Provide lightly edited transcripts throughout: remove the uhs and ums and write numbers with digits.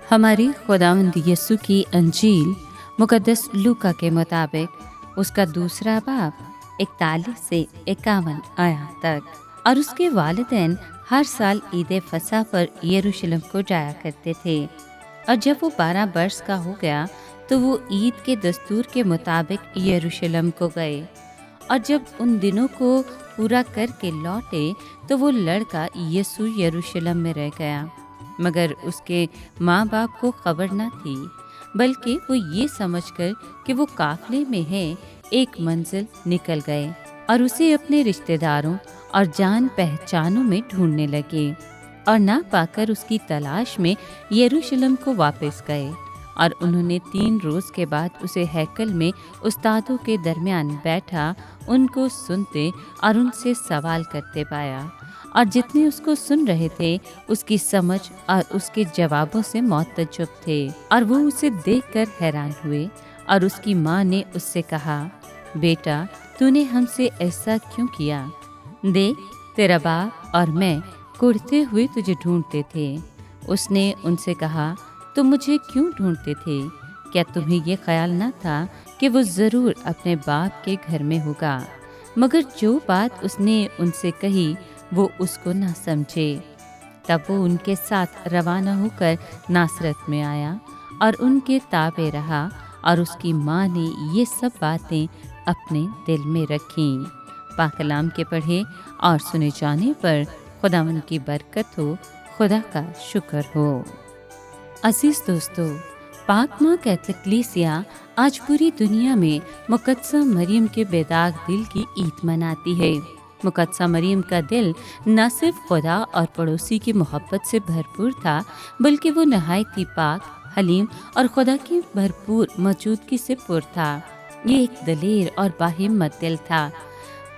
हमारी खुदावंद यीशु की अंजील मुकद्दस लूका के मुताबिक उसका दूसरा बाब 41 से 51 आया तक। और उसके वालिदैन हर साल ईद फसह पर यरूशलेम को जाया करते थे। और जब वो 12 वर्ष का हो गया तो वो ईद के दस्तूर के मुताबिक यरूशलेम को गए। और जब उन दिनों को पूरा करके लौटे तो वो लड़का यीशु यरूशलेम में रह गया, मगर उसके माँ बाप को खबर न थी, बल्कि वो ये समझकर कि वो काफले में है एक मंजिल निकल गए और उसे अपने रिश्तेदारों और जान पहचानों में ढूंढने लगे। और ना पाकर उसकी तलाश में यरूशलेम को वापस गए। और उन्होंने 3 रोज़ के बाद उसे हैकल में उस्तादों के दरमियान बैठा उनको सुनते और उनसे सवाल करते पाया। और जितने उसको सुन रहे थे उसकी समझ और उसके जवाबों से मुतअज्जब थे, और वो उसे देखकर हैरान हुए। और उसकी माँ ने उससे कहा, बेटा, तूने हमसे ऐसा क्यों किया? देख, तेरा बाप और मैं कुढ़ते हुए तुझे ढूंढते थे। उसने उनसे कहा, तुम मुझे क्यों ढूंढते थे? क्या तुम्हें ये ख्याल न था कि वो ज़रूर अपने बाप के घर में होगा? मगर जो बात उसने उनसे कही वो उसको न समझे। तब वो उनके साथ रवाना होकर नासरत में आया और उनके ताबे रहा। और उसकी माँ ने ये सब बातें अपने दिल में रखीं। पाक कलाम के पढ़े और सुने जाने पर खुदावंद की बरकत हो, खुदा का शुक्र हो। अजीज दोस्तों, पाक माँ कैथलिक कलीसिया आज पूरी दुनिया में मुकद्दसा मरियम के बेदाग दिल की ईद मनाती है। मुकद्दसा मरियम का दिल न सिर्फ खुदा और पड़ोसी की मोहब्बत से भरपूर था, बल्कि वो नहायत ही पाक, हलीम और खुदा की भरपूर मौजूदगी से पुर था। ये एक दलेर और बाहिम्मत दिल था।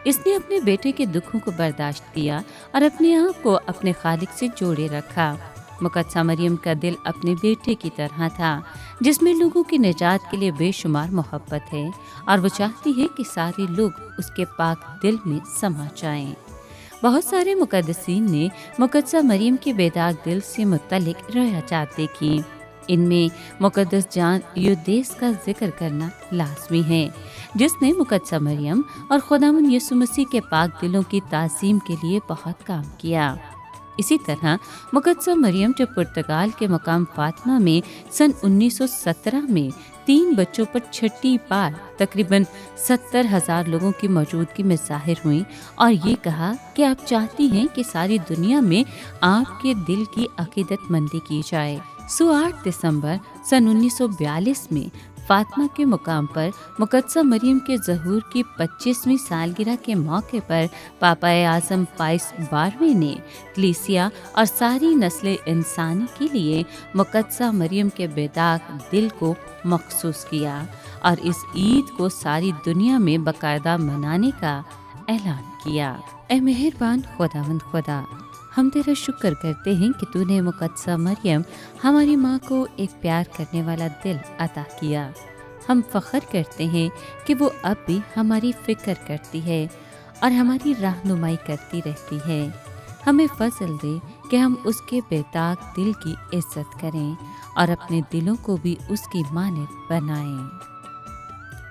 इसने अपने बेटे के दुखों को बर्दाश्त किया और अपने आप को अपने खालिक से जोड़े रखा। मुकद्दसा मरियम का दिल अपने बेटे की तरह था, जिसमें लोगों की निजात के लिए बेशुमार मोहब्बत है, और वो चाहती है कि सारे लोग उसके पाक दिल में समा जाएं। बहुत सारे मुकद्दसीन ने मुकद्दसा मरियम के बेदाग दिल से मुत्तलिक रिवायात की। इनमें मुकद्दस जान यूदेस का जिक्र करना लाजमी है, जिसने मुकद्दसा मरियम और खुदावंद यीशु मसीह के पाक दिलों की ताज़ीम के लिए बहुत काम किया। इसी तरह मुकद्दसा मरियम जब पुर्तगाल के मकाम फातिमा में सन 1917 में 3 बच्चों पर छठी बार तकरीबन 70,000 लोगों की मौजूदगी में ज़ाहिर हुई और ये कहा कि आप चाहती हैं कि सारी दुनिया में आपके दिल की अकीदतमंदी की जाए। 8 दिसंबर सन 1942 में फातिमा के मुकाम पर मुकद्दसा मरियम के ज़हूर की 25वीं सालगिरह के मौके पर पापा आज़म पाइस 12वें ने कलीसिया और सारी नस्ल इंसानी के लिए मुकद्दसा मरियम के बेदाग दिल को मखसूस किया और इस ईद को सारी दुनिया में बाकायदा मनाने का ऐलान किया। ऐ मेहरबान खुदावंद खुदा, हम तेरा शुक्र करते हैं कि तूने मुकद्दसा मरियम हमारी माँ को एक प्यार करने वाला दिल अता किया। हम फ़ख्र करते हैं कि वो अब भी हमारी फ़िक्र करती है और हमारी रहनुमाई करती रहती है। हमें फ़ज़ल दे कि हम उसके बेताक दिल की इज़्ज़त करें और अपने दिलों को भी उसकी मानद बनाएं।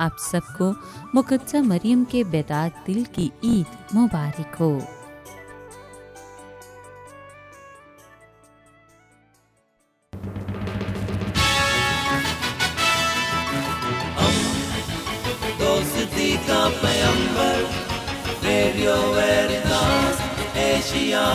आप सबको मुकद्दसा मरियम के बेताक दिल की ईद मुबारक हो। दोस्ती का पैगंबर, रेडियो वेरितास एशिया।